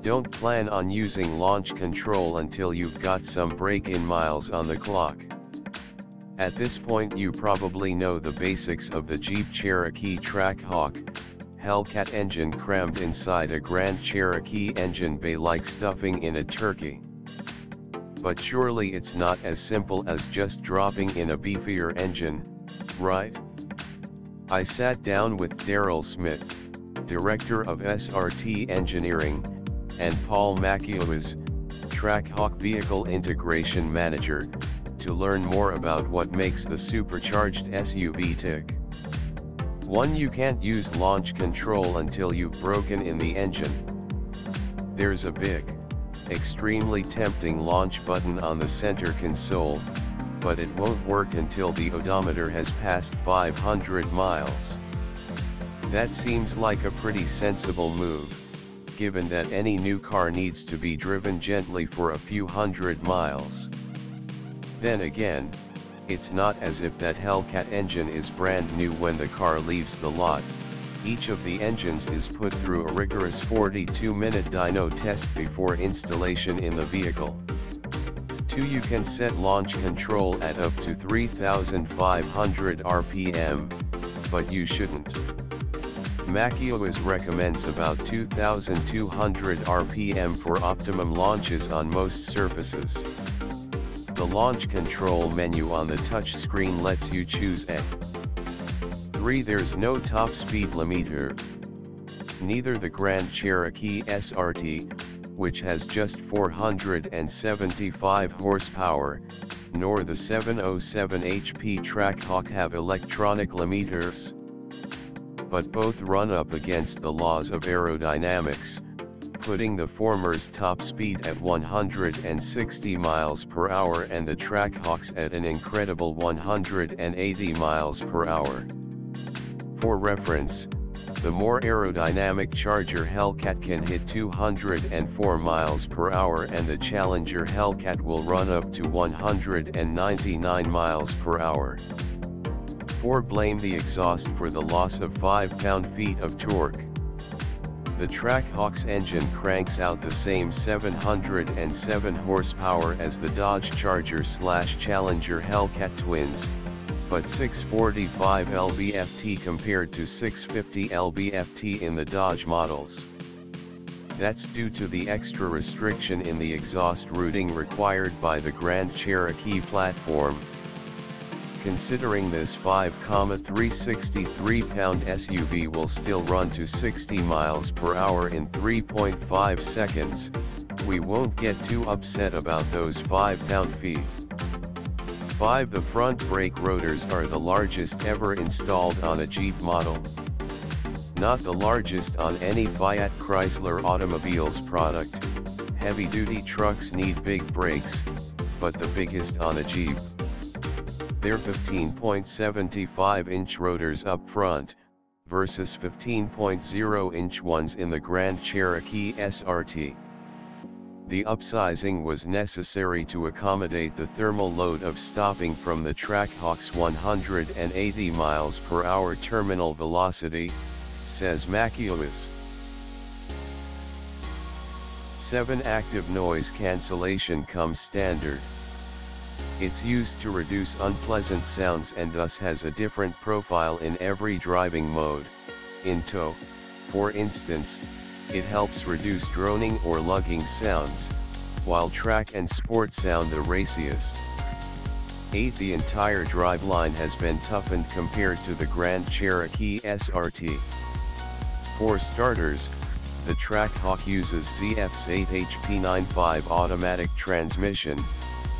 Don't plan on using launch control until you've got some break-in miles on the clock. At this point you probably know the basics of the Jeep Cherokee Trackhawk, Hellcat engine crammed inside a Grand Cherokee engine bay like stuffing in a turkey. But surely it's not as simple as just dropping in a beefier engine, right? I sat down with Daryl Smith, Director of SRT Engineering, and Paul Macchios, Trackhawk Vehicle Integration Manager, to learn more about what makes the supercharged SUV tick. 1. You can't use launch control until you've broken in the engine. There's a big, extremely tempting launch button on the center console, but it won't work until the odometer has passed 500 miles. That seems like a pretty sensible move, given that any new car needs to be driven gently for a few hundred miles. Then again, it's not as if that Hellcat engine is brand new when the car leaves the lot. Each of the engines is put through a rigorous 42-minute dyno test before installation in the vehicle. 2. You can set launch control at up to 3,500 RPM, but you shouldn't. Macchios recommends about 2,200 RPM for optimum launches on most surfaces. The launch control menu on the touchscreen lets you choose a. 3. There's no top speed limiter. Neither the Grand Cherokee SRT, which has just 475 horsepower, nor the 707 HP Trackhawk have electronic limiters. But both run up against the laws of aerodynamics, putting the former's top speed at 160 miles per hour and the Trackhawk's at an incredible 180 miles per hour. For reference, the more aerodynamic Charger Hellcat can hit 204 miles per hour and the Challenger Hellcat will run up to 199 miles per hour. 4. Blame the exhaust for the loss of 5 pound-feet of torque. The Trackhawk's engine cranks out the same 707 horsepower as the Dodge Charger/Challenger Hellcat twins, but 645 lb-ft compared to 650 lb-ft in the Dodge models. That's due to the extra restriction in the exhaust routing required by the Grand Cherokee platform. Considering this 5,363-pound SUV will still run to 60 miles per hour in 3.5 seconds, we won't get too upset about those 5 pound-feet. 5. The front brake rotors are the largest ever installed on a Jeep model. Not the largest on any Fiat Chrysler automobiles product. Heavy-duty trucks need big brakes, but the biggest on a Jeep. They're 15.75-inch rotors up front, versus 15.0-inch ones in the Grand Cherokee SRT. The upsizing was necessary to accommodate the thermal load of stopping from the Trackhawk's 180 miles per hour terminal velocity, says Macchios. 7. Active noise cancellation comes standard. It's used to reduce unpleasant sounds and thus has a different profile in every driving mode. In tow, for instance, it helps reduce droning or lugging sounds, while track and sport sound the raciest. 8. The entire driveline has been toughened compared to the Grand Cherokee SRT. For starters, the Trackhawk uses ZF's 8HP95 automatic transmission,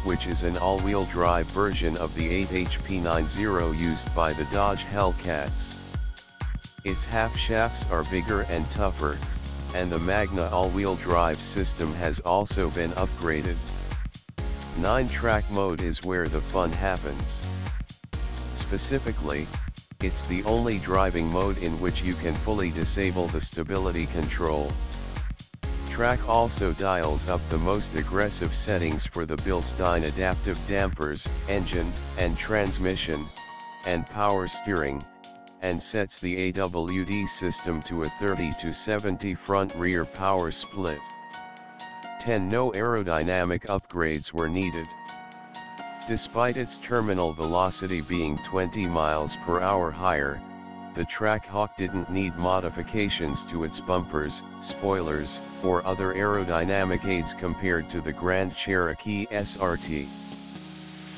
which is an all-wheel drive version of the 8HP90 used by the Dodge Hellcats. Its half shafts are bigger and tougher, and the Magna all-wheel drive system has also been upgraded. 9. Track mode is where the fun happens. Specifically, it's the only driving mode in which you can fully disable the stability control. Track also dials up the most aggressive settings for the Bilstein adaptive dampers, engine, and transmission, and power steering, and sets the AWD system to a 30-70 front-rear power split. 10 no aerodynamic upgrades were needed. Despite its terminal velocity being 20 miles per hour higher, the Trackhawk didn't need modifications to its bumpers, spoilers, or other aerodynamic aids compared to the Grand Cherokee SRT.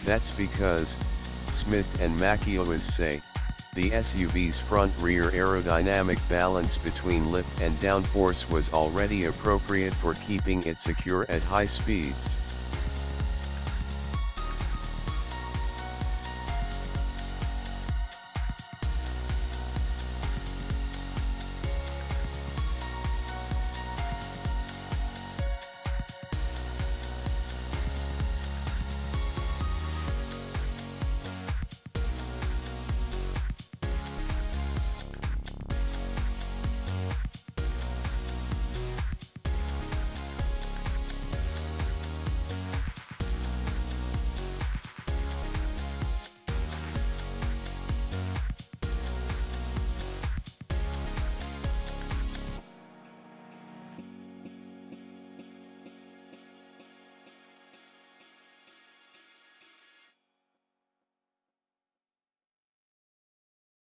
That's because, Smith and Macchios say, the SUV's front-rear aerodynamic balance between lift and downforce was already appropriate for keeping it secure at high speeds.